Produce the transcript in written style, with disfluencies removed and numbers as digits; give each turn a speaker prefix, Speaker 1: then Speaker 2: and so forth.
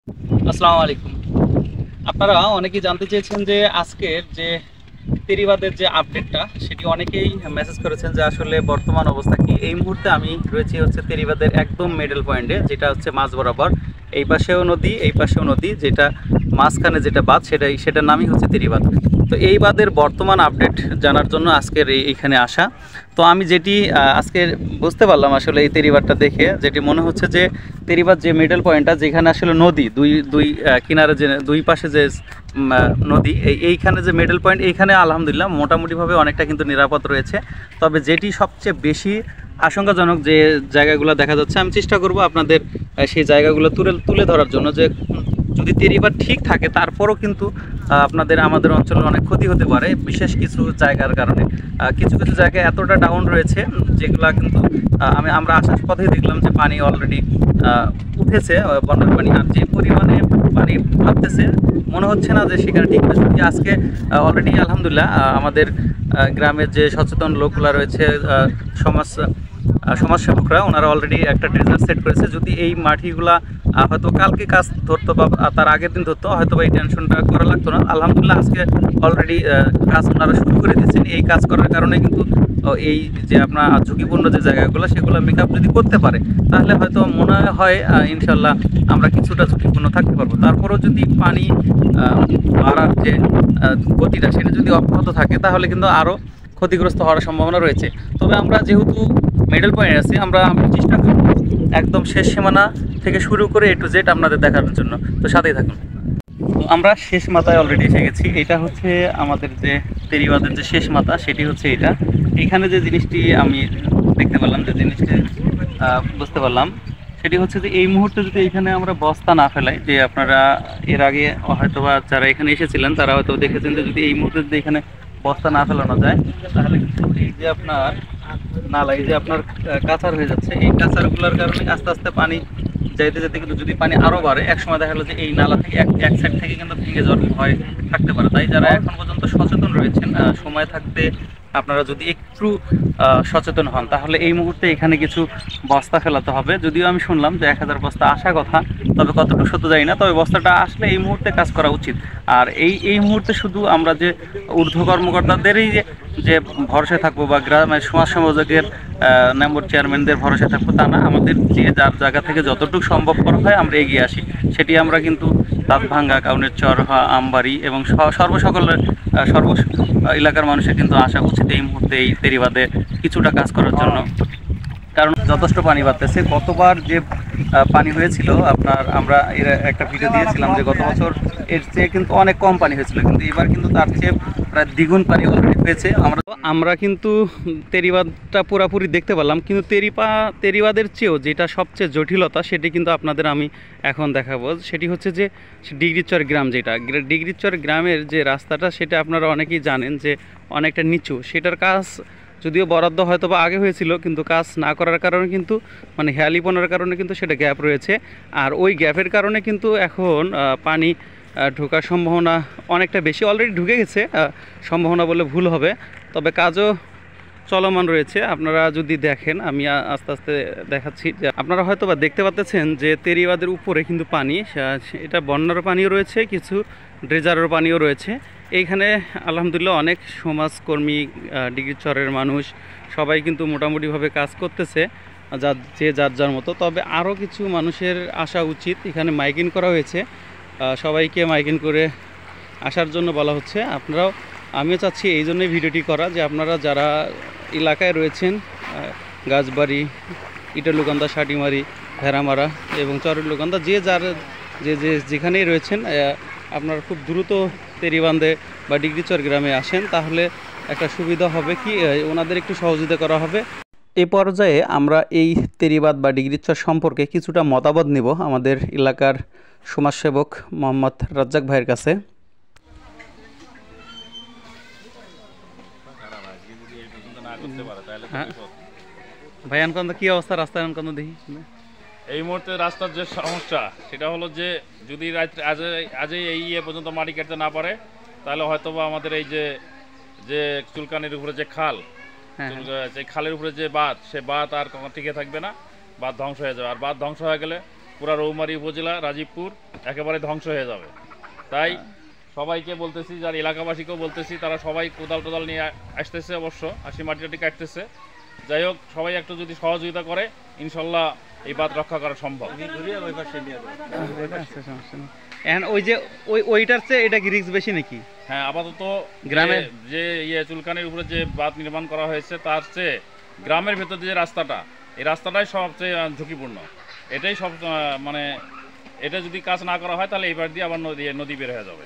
Speaker 1: আসসালামু আলাইকুম। আপনারা অনেকেই জানতে চেয়েছেন যে আজকের যে তেরিবাদের যে আপডেটটা সেটি অনেকেই মেসেজ করেছেন যে আসলে বর্তমান অবস্থা কি। এই মুহূর্তে আমি রয়েছি হচ্ছে তেরিবাদের একদম মিডল পয়েন্টে, যেটা হচ্ছে মাঝ বরাবর। এই পাশেও নদী, এই পাশেও নদী, যেটা মাঝখানে যেটা বাঁধ সেটার নামই হচ্ছে তেরিবাদ। তো এই বাঁধের বর্তমান আপডেট জানার জন্য আজকের এইখানে আসা। তো আমি যেটি আজকে বুঝতে পারলাম আসলে এই তেরিবাদটা দেখে, যেটি মনে হচ্ছে যে তেরিবাদ যে মিডল পয়েন্টটা, যেখানে আসলে নদী দুই দুই কিনারে, যে দুই পাশে যে নদী, এইখানে যে মিডল পয়েন্ট, এইখানে আলহামদুলিল্লাহ মোটামুটিভাবে অনেকটা কিন্তু নিরাপদ রয়েছে। তবে যেটি সবচেয়ে বেশি আশঙ্কাজনক যে জায়গাগুলো দেখা যাচ্ছে, আমি চেষ্টা করব আপনাদের সেই জায়গাগুলো তুলে তুলে ধরার জন্য, যে যদি তেরিবাদ ঠিক থাকে তারপরও কিন্তু আমাদের অঞ্চলে অনেক ক্ষতি হতে পারে বিশেষ কিছু জায়গার কারণে। কিছু কিছু জায়গায় এতটা ডাউন রয়েছে যেগুলা কিন্তু আমরা আসার পথেই দেখলাম যে পানি অলরেডি উঠেছে, বন্যার পানি। আর যে পরিমাণে পানি ভাবতেছে, মনে হচ্ছে না যে সেখানে ঠিক আছে। যদি আজকে অলরেডি আলহামদুলিল্লাহ আমাদের গ্রামের যে সচেতন লোকগুলা রয়েছে, সমাজসেবকরা, ওনারা অলরেডি একটা ট্রেজার সেট করেছে। যদি এই মাটিগুলা হয়তো কালকে কাজ ধরতো বা তার আগের দিন ধরতো, হয়তো এই টেনশনটা করা লাগতো না। আলহামদুলিল্লাহ আজকে অলরেডি কাজ ওনারা শুরু করে দিয়েছেন। এই কাজ করার কারণে কিন্তু এই যে আপনার ঝুঁকিপূর্ণ যে জায়গাগুলো, সেগুলো মেকআপ যদি করতে পারে, তাহলে হয়তো মনে হয় ইনশাল্লাহ আমরা কিছুটা ঝুঁকিপূর্ণ থাকতে পারবো। তারপরেও যদি পানি বাড়ার যে গতিটা, সেটা যদি অব্যাহত থাকে, তাহলে কিন্তু আরও ক্ষতিগ্রস্ত হওয়ার সম্ভাবনা রয়েছে। তবে আমরা যেহেতু মিডল পয়েন্ট আছি, আমরা চেষ্টা করব একদম শেষ সীমানা থেকে শুরু করে A to Z আপনাদের দেখানোর জন্য। তো সাথেই থাকুন। তো আমরা শেষ মাথায় অলরেডি এসে গেছি। এটা হচ্ছে আমাদের যে তেরিবাদের যে শেষ মাথা, সেটি হচ্ছে এটা। এখানে যে জিনিসটি আমি দেখতে পেলাম, যে জিনিসটি বুঝতে পারলাম, সেটি হচ্ছে যে এই মুহূর্তে যদি এখানে আমরা বস্তা না ফেলাই, যে আপনারা এর আগে হয়তোবা যারা এখানে এসেছিলেন তারা হয়তো দেখেছেন যে যদি এই মুহূর্তে যদি এখানে বস্তা না ফেলানো যায়, তাহলে কিন্তু এই যে আপনার নালা, এই যে আপনার কাঁচার হয়ে যাচ্ছে, এই কাঁচারগুলোর কারণে আস্তে আস্তে পানি যাইতে যেতে কিন্তু যদি পানি আরও বাড়ে, এক সময় দেখা গেলো যে এই নালা থেকে এক সাইড থেকে কিন্তু ভেঙে যাওয়ার ভয় থাকতে পারে। তাই যারা এখন পর্যন্ত সচেতন রয়েছেন, সময় থাকতে আপনারা যদি একটু সচেতন হন, তাহলে এই মুহূর্তে এখানে কিছু বস্তা ফেলাতে হবে। যদিও আমি শুনলাম যে 1000 বস্তা আসা কথা, তবে কতটুকু সত্য জানি না। তবে বস্তাটা আসলে এই মুহূর্তে কাজ করা উচিত। আর এই মুহূর্তে শুধু আমরা যে ঊর্ধ্ব কর্মকর্তাদেরই যে ভরসায় থাকবো, বা গ্রামের সমাজ সংযোগের মেম্বার চেয়ারম্যানদের ভরসায় থাকবো তা না। আমাদের যে যার জায়গা থেকে যতটুকু সম্ভব করা হয় আমরা এগিয়ে আসি। সেটি আমরা কিন্তু দাঁতভাঙ্গা, কাউনের চর, আমবাড়ি এবং সর্ব এলাকার মানুষের কিন্তু আসা উচিত এই মুহূর্তে এই তেরিবাদে কিছুটা কাজ করার জন্য। কারণ যথেষ্ট পানি বাড়তেছে। গতবার যে পানি হয়েছিল, আমরা এর একটা ভিডিও দিয়েছিলাম যে গত বছর এর চেয়ে কিন্তু অনেক কম পানি হয়েছিল, কিন্তু এবার কিন্তু তার চেয়ে প্রায় দ্বিগুণ পানি অলরেডি হয়েছে। আমরা কিন্তু তেরিবাদটা পুরাপুরি দেখতে পারলাম, কিন্তু তেরিবাদের চেয়েও যেটা সবচেয়ে জটিলতা, সেটি কিন্তু আপনাদের আমি এখন দেখাবো। সেটি হচ্ছে যে ডিগ্রিচর গ্রাম, যেটা ডিগ্রিচর গ্রামের যে রাস্তাটা, সেটা আপনারা অনেকেই জানেন যে অনেকটা নিচু। সেটার কাজ যদিও বরাদ্দ হয়তো বা আগে হয়েছিল, কিন্তু কাজ না করার কারণে কিন্তু মানে হেয়ালিপনার কারণে কিন্তু সেটা গ্যাপ রয়েছে। আর ওই গ্যাপের কারণে কিন্তু এখন পানি ঢোকার সম্ভাবনা অনেকটা বেশি। অলরেডি ঢুকে গেছে, সম্ভাবনা বলে ভুল হবে। তবে কাজও চলমান রয়েছে। আপনারা যদি দেখেন, আমি আস্তে আস্তে দেখাচ্ছি, যে আপনারা হয়তো বা দেখতে পাচ্ছেন যে তেরিবাদের উপরে কিন্তু পানি, এটা বন্যার পানিও রয়েছে, কিছু ড্রেজারের পানিও রয়েছে। এইখানে আলহামদুলিল্লাহ অনেক সমাজকর্মী, ডিগ্রিচরের মানুষ সবাই কিন্তু মোটামুটিভাবে কাজ করতেছে, যে যার মতো। তবে আরও কিছু মানুষের আসা উচিত। এখানে মাইকিং করা হয়েছে, সবাইকে মাইকিং করে আসার জন্য বলা হচ্ছে। আমিও চাচ্ছি এই জন্যই ভিডিওটি করা, যে আপনারা যারা এলাকায় রয়েছেন, গাছবাড়ি, ইটালুকান্দা, শাটিমারি, ভেড়ামারা এবং চরেরলুকান্দা, যেখানেই রয়েছেন, আপনারা খুব দ্রুত তেরিবান্ধে বা ডিগ্রিচর গ্রামে আসেন, তাহলে একটা সুবিধা হবে কি, ওনাদের একটু সহযোগিতা করা হবে। এই পর্যায়ে আমরা এই তেরিবাদ বা ডিগ্রিচর সম্পর্কে কিছুটা মতামত নিব আমাদের এলাকার সমাজসেবক মোহাম্মদ রাজ্জাক ভাইয়ের কাছে। হ্যাঁ ভাই, আনকন্দ কি অবস্থা রাস্তায়? আনকন্দ দেখি
Speaker 2: এই মুহূর্তে রাস্তার যে সমস্যা, সেটা হলো যে যদি আজই এই পর্যন্ত মাটি কাটতে না পারে, তাহলে হয়তোবা আমাদের এই যে চুলকানির উপরে যে খাল, সেই খালের উপরে যে বাঁধ, সে বাঁধ আর কখনো টিকে থাকবে না, বাঁধ ধ্বংস হয়ে যাবে। আর বাঁধ ধ্বংস হয়ে গেলে পুরা রৌমারী উপজেলা রাজীবপুর একেবারে ধ্বংস হয়ে যাবে। তাই সবাইকে বলতেছি, যার এলাকাবাসীকেও বলতেছি, তারা সবাই কোদাল টোদাল নিয়ে আসতেছে, অবশ্য আসি মাটি কাটতেছে। যাই হোক, সবাই একটু যদি সহযোগিতা করে ইনশাল্লাহ এই বাঁধ রক্ষা করা সম্ভব।
Speaker 1: এখন ওই যে ওইটার চেয়ে এটা কি রিস্ক বেশি নাকি?
Speaker 2: হ্যাঁ, আপাতত
Speaker 1: গ্রামের
Speaker 2: যে চুলকানির উপরে যে বাঁধ নির্মাণ করা হয়েছে তার চেয়ে গ্রামের ভেতর যে রাস্তাটা, এই রাস্তাটাই সবচেয়ে ঝুঁকিপূর্ণ। এটাই সব মানে এটা যদি কাজ না করা হয় তাহলে এইবার দিয়ে আবার নদী বের হয়ে যাবে।